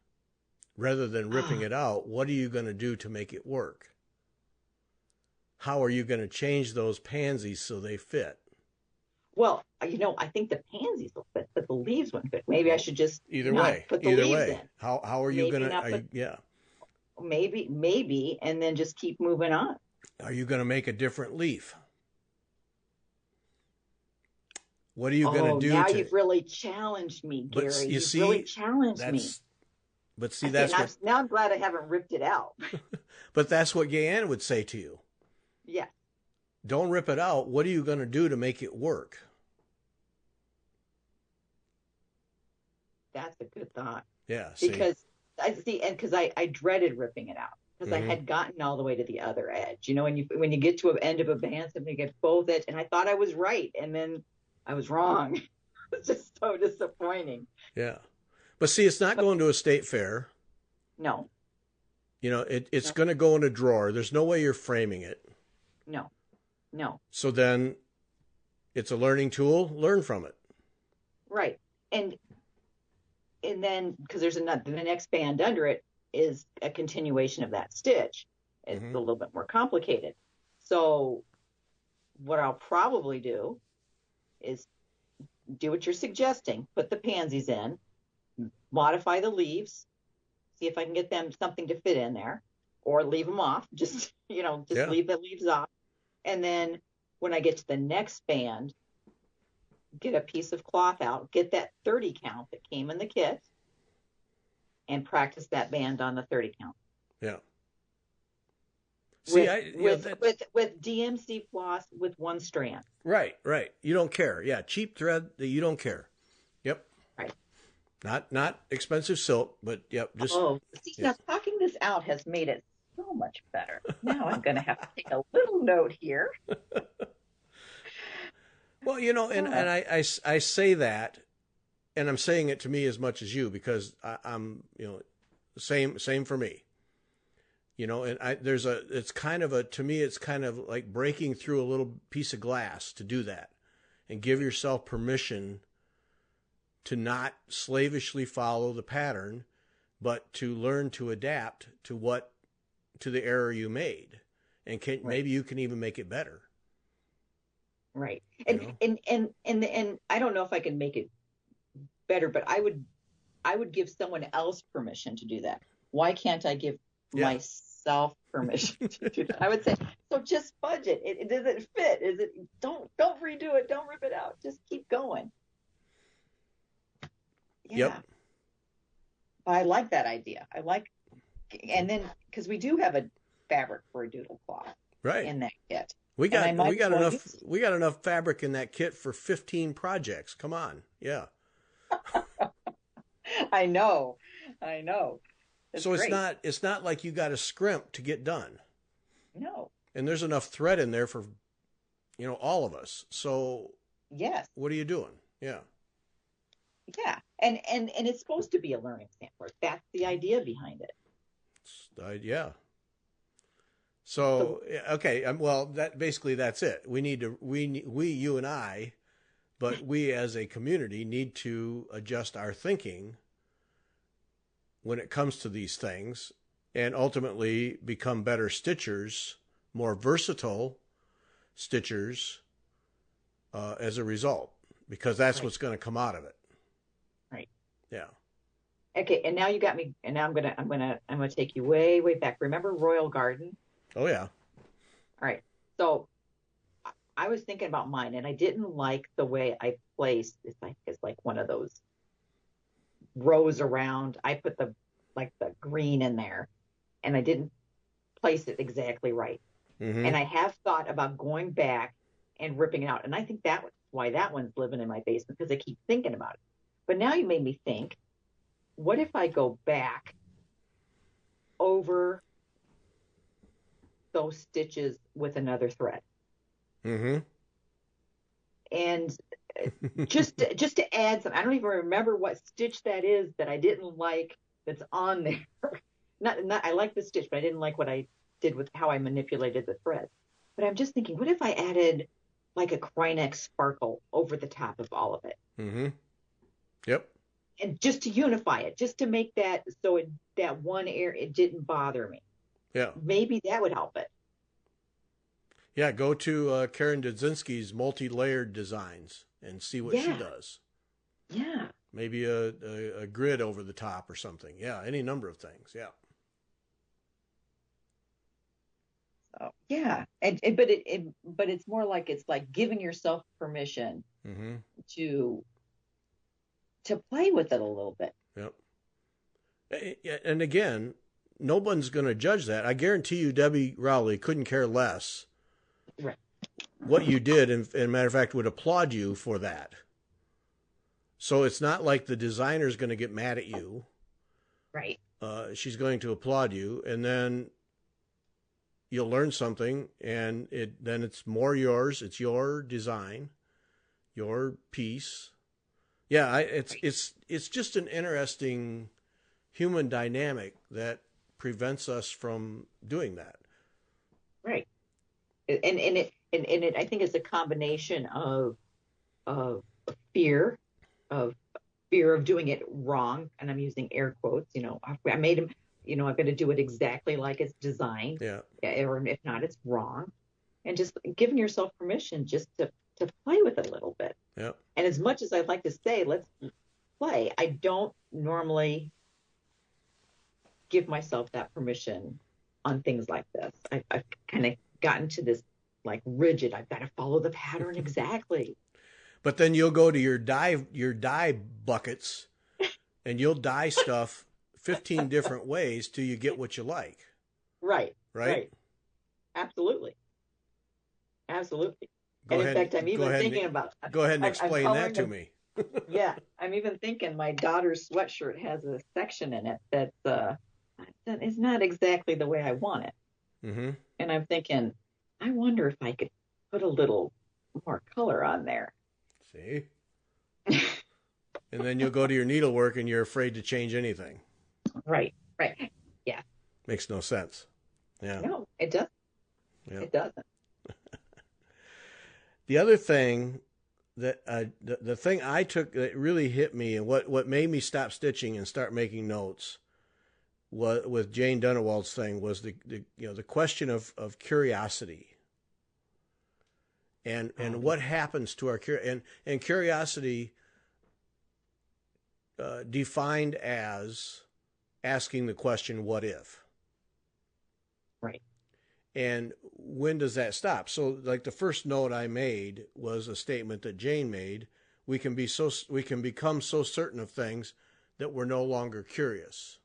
Rather than ripping it out, what are you going to do to make it work? How are you going to change those pansies so they fit? Well, I think the pansies will fit, but the leaves wouldn't fit. Maybe I should just put the leaves in. How are you going to? Yeah. Maybe, and then just keep moving on. Are you going to make a different leaf? What are you going to do? Now you've really challenged me, Gary. You've really challenged me. But see, now I'm glad I haven't ripped it out. But that's what Gay Ann would say to you. Yeah. Don't rip it out. What are you going to do to make it work? That's a good thought. Yeah. Because I dreaded ripping it out because I had gotten all the way to the other edge. When you get to an end of a band, something gets both edges, and I thought I was right, and then I was wrong. It's just so disappointing. Yeah. But see, it's not going to a state fair. No. It's going to go in a drawer. There's no way you're framing it. No. So then it's a learning tool. Learn from it. Right. And then, because there's the next band under it is a continuation of that stitch. It's a little bit more complicated. So what I'll probably do is do what you're suggesting. Put the pansies in, modify the leaves, see if I can get them something to fit in there, or leave them off. Just leave the leaves off. And then when I get to the next band, get a piece of cloth out, get that 30 count that came in the kit, and practice that band on the 30 count. Yeah. See, with DMC floss with one strand. Right. You don't care. Yeah, cheap thread that you don't care. Yep. Right. Not expensive silk, but yep. Now talking this out has made it so much better. Now I'm going to have to take a little note here. Well, and I say that, and I'm saying it to me as much as you because I'm, same for me. And it's kind of like breaking through a little piece of glass to do that and give yourself permission to not slavishly follow the pattern, but to learn to adapt to the error you made, and maybe you can even make it better. Right. And I don't know if I can make it better, but I would give someone else permission to do that. Why can't I give myself permission to do that? I would say, so just budget. Does it fit? Don't redo it. Don't rip it out. Just keep going. Yeah. Yep. I like that idea. And then because we do have a fabric for a doodle cloth in that kit. We got enough fabric in that kit for 15 projects. Come on. Yeah. I know. So great. It's not like you got to scrimp to get done. No. And there's enough thread in there for, all of us. So Yes. what are you doing? Yeah. Yeah. And it's supposed to be a learning sandbox. That's the idea behind it. Yeah. So, okay. Well, that's it. We need to, you and I, but we as a community need to adjust our thinking when it comes to these things and ultimately become better stitchers, more versatile stitchers as a result, because that's Right. what's going to come out of it. Right. Yeah. Okay, and now you got me, and now I'm gonna take you way, way back. Remember Royal Garden? Oh, yeah. All right. So I was thinking about mine, and I didn't like the way I placed. It's like one of those rows around. I put the green in there, and I didn't place it exactly right. Mm-hmm. And I have thought about going back and ripping it out. And I think that's why that one's living in my basement, because I keep thinking about it. But now you made me think, what if I go back over those stitches with another thread? Mm-hmm. And just to add some, I don't even remember what stitch that is that I didn't like that's on there. Not I like the stitch, but I didn't like what I did with how I manipulated the thread. But I'm just thinking, what if I added like a Krynex sparkle over the top of all of it? Mm-hmm. Yep. And just to unify it, just to make that so that one area, it didn't bother me. Yeah. Maybe that would help it. Yeah. Go to Karen Dudzinski's multi-layered designs and see what she Yeah. does. Yeah. Maybe a grid over the top or something. Yeah. Any number of things. Yeah. So yeah. But it's more like it's like giving yourself permission Mm-hmm. to play with it a little bit. Yep. And again, no one's going to judge that. I guarantee you, Debbie Rowley couldn't care less Right. what you did, and matter of fact, would applaud you for that. So it's not like the designer's going to get mad at you. Right. She's going to applaud you, and then you'll learn something, and then it's more yours. It's your design, your piece. Yeah, it's just an interesting human dynamic that prevents us from doing that. Right. And it I think it's a combination of fear of of doing it wrong, and I'm using air quotes. I made him. I've got to do it exactly like it's designed, Yeah. or if not, it's wrong. And just giving yourself permission just to play with it a little bit. Yeah. And as much as I'd like to say, let's play, I don't normally give myself that permission on things like this. I've kind of gotten to this like rigid. I've got to follow the pattern exactly. But then you'll go to your dye buckets, and you'll dye stuff 15 different ways till you get what you like. Right. Right. Absolutely. Absolutely. Go And ahead. in fact, I'm even thinking about. Go ahead and I'm explain that to me. Yeah, I'm even thinking my daughter's sweatshirt has a section in it that is not exactly the way I want it. Mm-hmm. And I'm thinking, I wonder if I could put a little more color on there. See? And then you'll go to your needlework and you're afraid to change anything. Right. Yeah. Makes no sense. Yeah. No, it doesn't. Yeah. It doesn't. The other thing that the thing I took that really hit me, and what made me stop stitching and start making notes with Jane Dunewald's thing was the question of curiosity. And what happens to our and curiosity defined as asking the question, what if? Right. And when does that stop? So like the first note I made was a statement that Jane made. We can become so certain of things that we're no longer curious.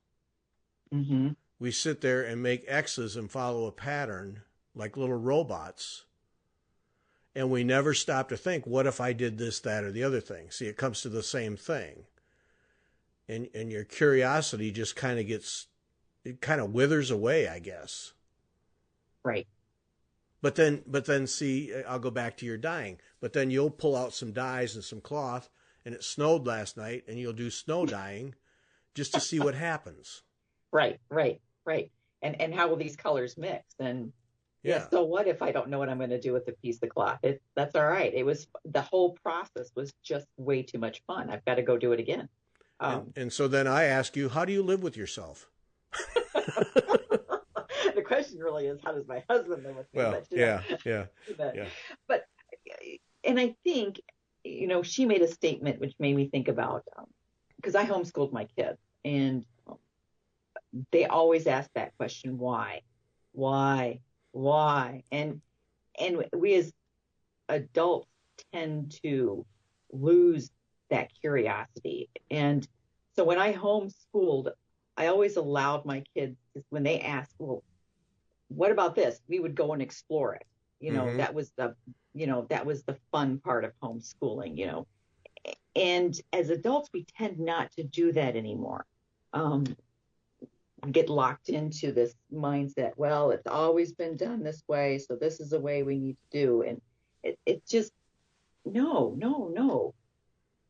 Mm-hmm. We sit there and make X's and follow a pattern like little robots. And we never stop to think, what if I did this, that, or the other thing? See, it comes to the same thing. And your curiosity just kind of withers away, I guess. Right. But then see, I'll go back to your dyeing. But then you'll pull out some dyes and some cloth, and it snowed last night, and you'll do snow dyeing just to see what happens. Right, right, right. And how will these colors mix? And yeah, Yeah. so what if I don't know what I'm going to do with a piece of cloth? That's all right. The whole process was just way too much fun. I've got to go do it again. And so then I ask you, how do you live with yourself? The question really is, how does my husband live with me? Well, But, yeah. but and I think, she made a statement which made me think about, because I homeschooled my kids, and they always ask that question, why, and we as adults tend to lose that curiosity. And so when I homeschooled, I always allowed my kids, when they asked, well, what about this? We would go and explore it. That was the fun part of homeschooling. And as adults, we tend not to do that anymore. We get locked into this mindset. Well, it's always been done this way, so this is the way we need to do. And it just, no.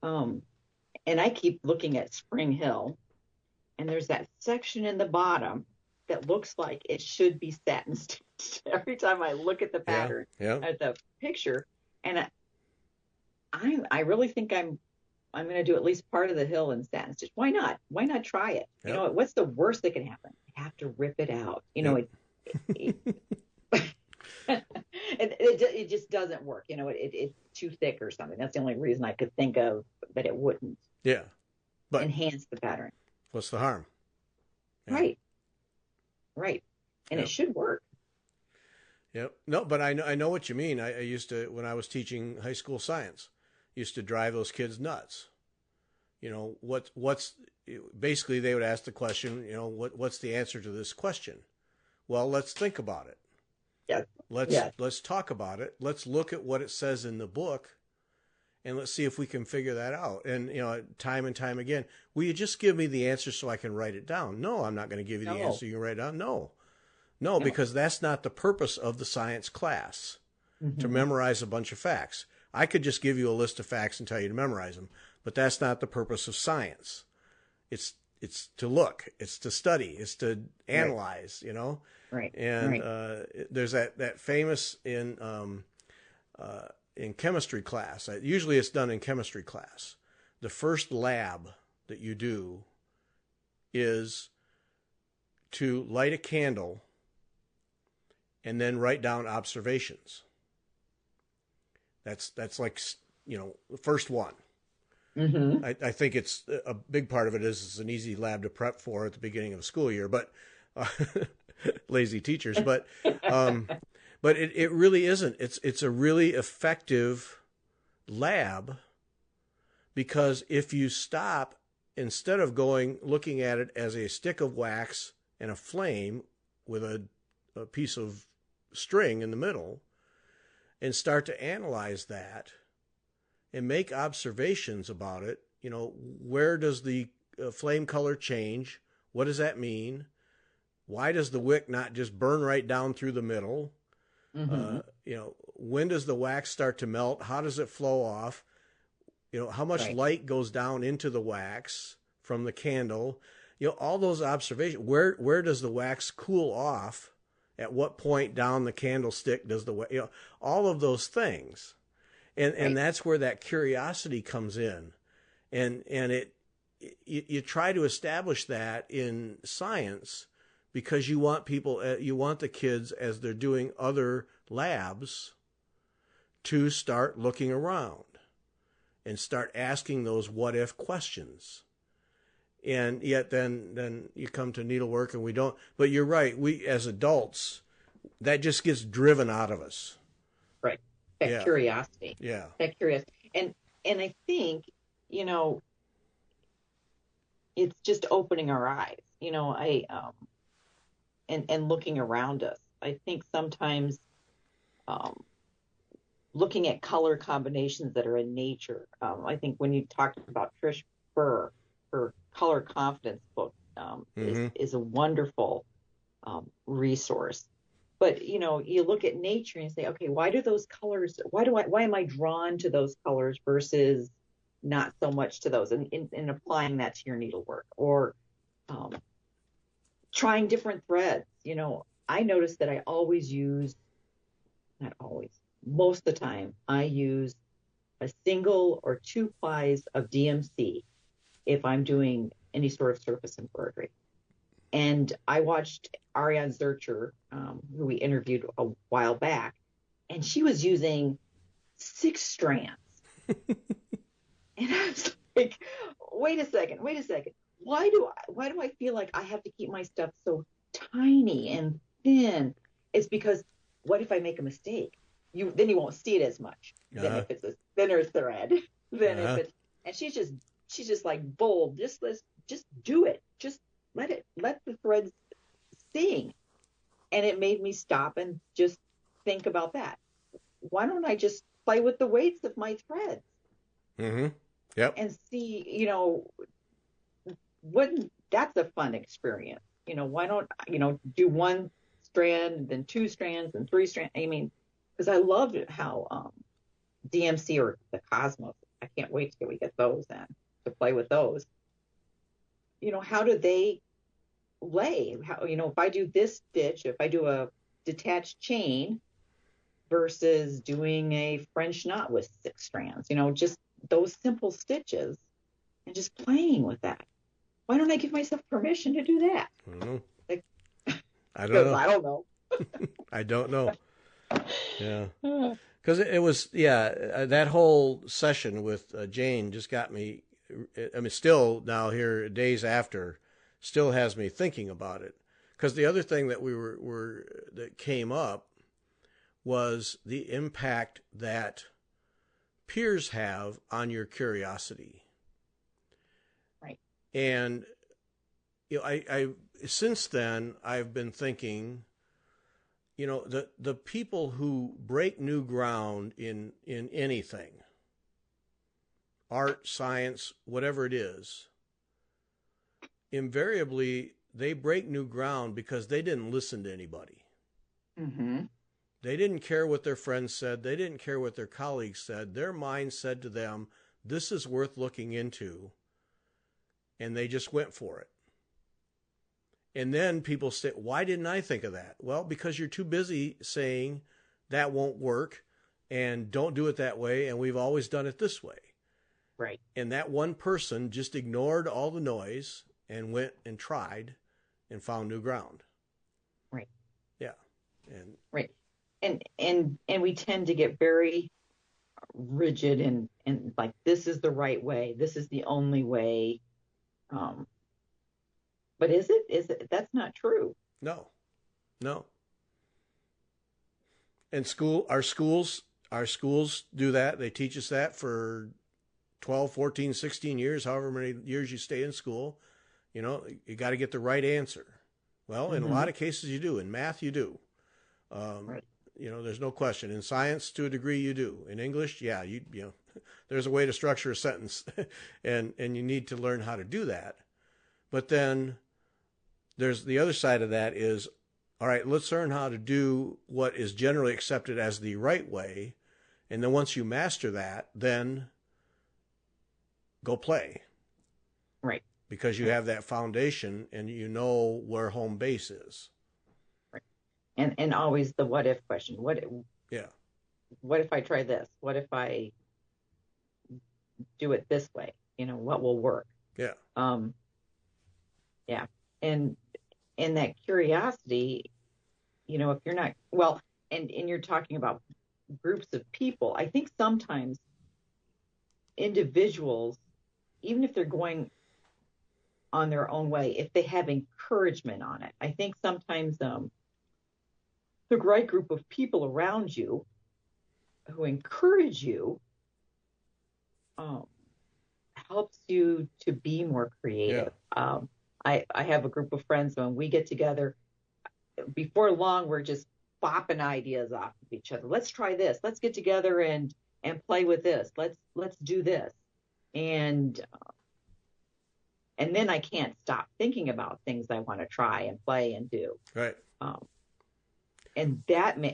And I keep looking at Spring Hill, and there's that section in the bottom that looks like it should be satin stitched. Every time I look at the pattern, at the picture, and I really think I'm going to do at least part of the hill in satin stitch. Why not? Why not try it? Yep. What's the worst that can happen? I have to rip it out. It just doesn't work. It's too thick or something. That's the only reason I could think of that it wouldn't. Yeah. But enhance the pattern. What's the harm? Yeah. Right. And it should work. Yep. No, but I know what you mean. I used to, when I was teaching high school science, used to drive those kids nuts. What's basically they would ask the question, what's the answer to this question? Well, let's think about it. Yeah. Let's talk about it. Let's look at what it says in the book, and let's see if we can figure that out. And time and time again, will you just give me the answer so I can write it down? No, I'm not going to give you the answer. You can write it down. No, because that's not the purpose of the science class, to memorize a bunch of facts. I could just give you a list of facts and tell you to memorize them, but that's not the purpose of science. It's to look, it's to study, it's to analyze, Right. And there's that famous in chemistry class. Usually it's done in chemistry class. The first lab that you do is to light a candle and then write down observations. That's like, the first one. Mm-hmm. I think it's a big part of it is it's an easy lab to prep for at the beginning of the school year, but lazy teachers, but it really isn't. It's a really effective lab, because if you stop, instead of looking at it as a stick of wax and a flame with a piece of string in the middle, and start to analyze that and make observations about it, where does the flame color change? What does that mean? Why does the wick not just burn right down through the middle? Mm-hmm. When does the wax start to melt? How does it flow off? How much light goes down into the wax from the candle? All those observations. Where does the wax cool off? At what point down the candlestick does the all of those things, and that's where that curiosity comes in, and you try to establish that in science, because you want the kids, as they're doing other labs, to start looking around and start asking those what if questions. And yet then you come to needlework and we don't. But you're right. We, as adults, that just gets driven out of us. Right. That curiosity. Yeah. That curiosity. And I think, it's just opening our eyes. And looking around us. I think sometimes looking at color combinations that are in nature. I think when you talked about Trish Burr, her Color Confidence book is a wonderful resource. But you look at nature and you say, okay, why do those colors? Why am I drawn to those colors versus not so much to those? And applying that to your needlework, or um, trying different threads. I noticed that I always use, not always, most of the time, I use a single or two plies of DMC if I'm doing any sort of surface embroidery. And I watched Ariane Zurcher, who we interviewed a while back, and she was using 6 strands. And I was like, wait a second. Why do I feel like I have to keep my stuff so tiny and thin? It's because what if I make a mistake? Then you won't see it as much. Then if it's a thinner thread, then if it's, and she's just like bold. Just do it. Just let the threads sing. And it made me stop and just think about that. Why don't I just play with the weights of my threads? Mm-hmm. Yep. And see, that's a fun experience. Why don't, do 1 strand, then 2 strands, and 3 strands. I mean, because I loved how DMC or the Cosmos, I can't wait till we get those in to play with those. How do they lay? How, if I do this stitch, if I do a detached chain versus doing a French knot with 6 strands, just those simple stitches and just playing with that. Why don't I give myself permission to do that? Like, I don't know. I don't know. I don't know. Yeah. Because it was, that whole session with Jane just got me, I mean, still now here, days after, still has me thinking about it. Because the other thing that that came up was the impact that peers have on your curiosity. Right. And I since then I've been thinking, the people who break new ground in anything, art, science, whatever it is, invariably they break new ground because they didn't listen to anybody. Mm-hmm. They didn't care what their friends said. They didn't care what their colleagues said. Their mind said to them, this is worth looking into. And they just went for it. And then people say, why didn't I think of that? Well, because you're too busy saying that won't work and don't do it that way. And we've always done it this way. Right. And that one person just ignored all the noise and went and tried and found new ground. Right. Yeah. And right. And we tend to get very rigid and like, this is the right way. This is the only way. But is it? That's not true. No. And our schools do that. They teach us that for 12, 14, 16 years, however many years you stay in school. You got to get the right answer. Well, in a lot of cases you do. In math, you do. Right. There's no question. In science, to a degree, you do. In English, yeah, there's a way to structure a sentence, and you need to learn how to do that. But then there's the other side of that is, all right, let's learn how to do what is generally accepted as the right way. And then once you master that, then go play. Right. Because you have that foundation and you know where home base is. Right. And always the what if question. What if I try this? What if I do it this way? What will work? Yeah. Yeah. And that curiosity, if you're not, well, and you're talking about groups of people, I think sometimes individuals, even if they're going on their own way, if they have encouragement on it, I think sometimes the right group of people around you who encourage you helps you to be more creative. Yeah. I have a group of friends when we get together, before long, we're just bopping ideas off of each other. Let's try this. Let's get together and play with this. Let's do this. And then I can't stop thinking about things I want to try and play and do. Right. and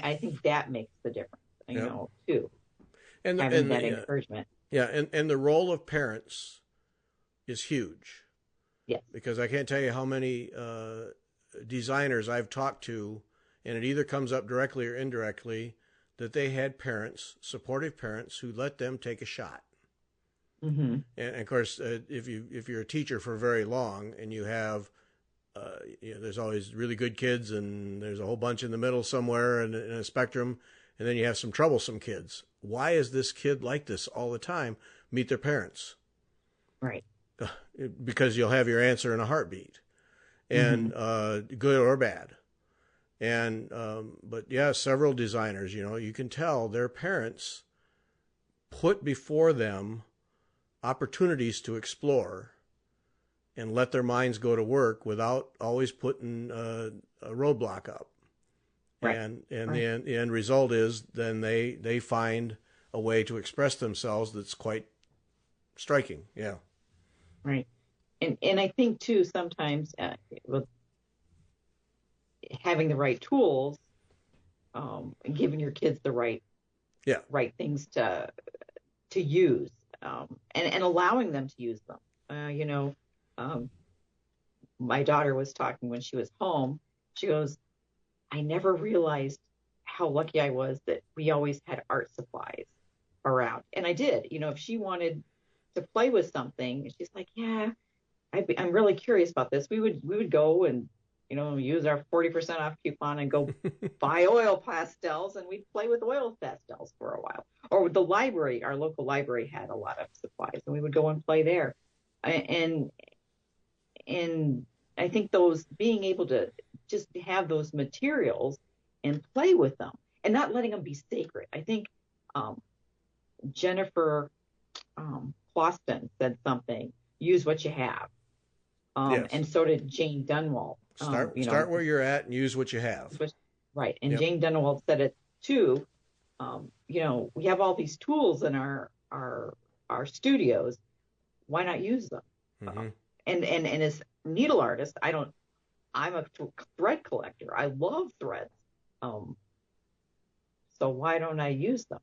I think that makes the difference, Yep. too, And having that encouragement. yeah, and the role of parents is huge. Yes. Because I can't tell you how many designers I've talked to, and it either comes up directly or indirectly, that they had parents, supportive parents, who let them take a shot. Mm-hmm. And of course, if you're a teacher for very long, and you have, there's always really good kids, and there's a whole bunch in the middle somewhere in a spectrum, and then you have some troublesome kids. Why is this kid like this all the time? Meet their parents. Right. Because you'll have your answer in a heartbeat, and good or bad. And but yeah, several designers, you can tell their parents put before them opportunities to explore and let their minds go to work without always putting a roadblock up. Right. And right. the end result is then they find a way to express themselves that's quite striking. Yeah. Right. And I think too, sometimes with having the right tools, giving your kids the right things to use, and allowing them to use them. My daughter was talking when she was home. She goes, I never realized how lucky I was that we always had art supplies around. And I did. If she wanted to play with something, she's like, yeah, I'm really curious about this. We would go and use our 40% off coupon and go buy oil pastels, and we'd play with oil pastels for a while. Or with the library, our local library had a lot of supplies, and we would go and play there. And I think those being able to just have those materials and play with them and not letting them be sacred. I think Jennifer Closton said something, use what you have. Yes. And so did Jane Dunwalt. Start where you're at and use what you have. Right. And Jane Dunwalt said it too. We have all these tools in our studios. Why not use them? Mm-hmm. And as needle artist, I'm a thread collector. I love threads. So why don't I use them?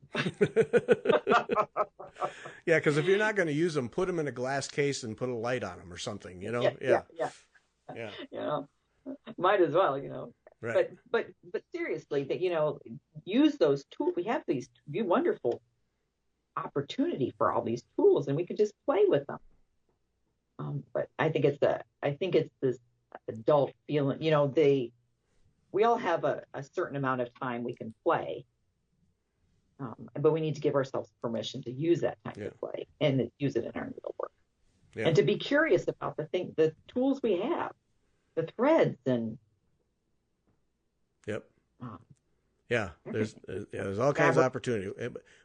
Yeah, because if you're not going to use them, put them in a glass case and put a light on them or something, Yeah. Might as well, Right. But seriously, that use those tools. We have these wonderful opportunity for all these tools, and we could just play with them. But I think it's this adult feeling. We all have a certain amount of time we can play. But we need to give ourselves permission to use that time to play and use it in our needlework. Yeah. And to be curious about the tools we have, the threads and. Yep. There's all kinds of opportunity,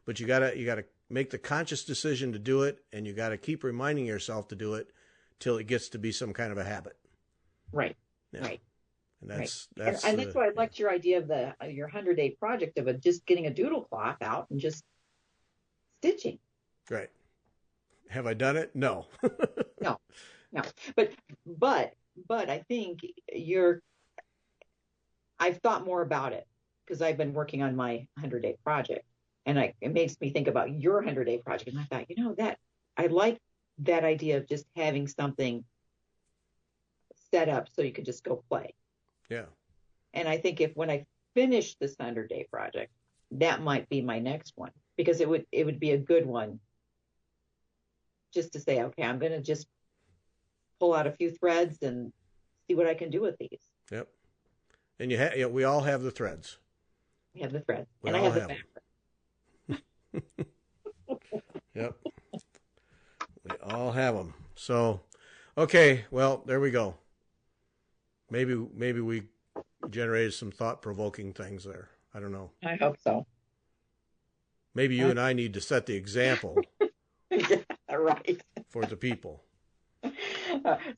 but you gotta make the conscious decision to do it, and you gotta keep reminding yourself to do it till it gets to be some kind of a habit. Right. Yeah. Right. And that's why I liked your idea of your 100-day project of just getting a doodle cloth out and just stitching. Right. Have I done it? No. No. But I think I've thought more about it because I've been working on my 100-day project, and it makes me think about your 100-day project. And I thought, that I like that idea of just having something set up so you could just go play. Yeah. And I think when I finish this 100-day project, that might be my next one, because it would be a good one just to say, okay, I'm going to just pull out a few threads and see what I can do with these. Yep. And we all have the threads. We have the threads. And I have the fabric. Yep. We all have them. So, okay, well, there we go. Maybe we generated some thought-provoking things there. I don't know. I hope so. Maybe you and I need to set the example. Yeah, right. For the people.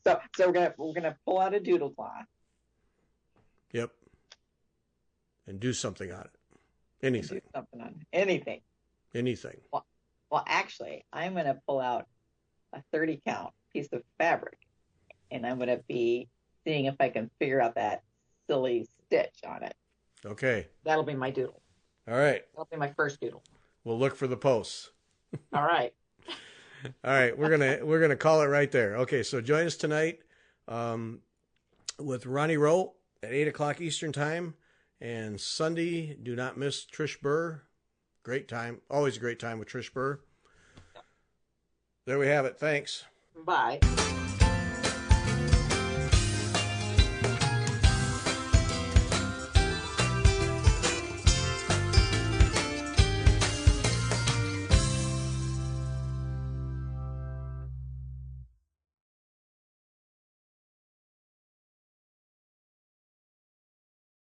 So we're gonna pull out a doodle cloth. Yep. And do something on it. Anything. Do something on it. Anything. Anything. Well, actually, I'm gonna pull out a 30 count piece of fabric, and I'm gonna be seeing if I can figure out that silly stitch on it. Okay. That'll be my doodle. All right. That'll be my first doodle. We'll look for the posts. All right. All right. We're gonna call it right there. Okay. So join us tonight with Ronnie Rowe at 8 o'clock Eastern time, and Sunday. Do not miss Trish Burr. Great time. Always a great time with Trish Burr. There we have it. Thanks. Bye.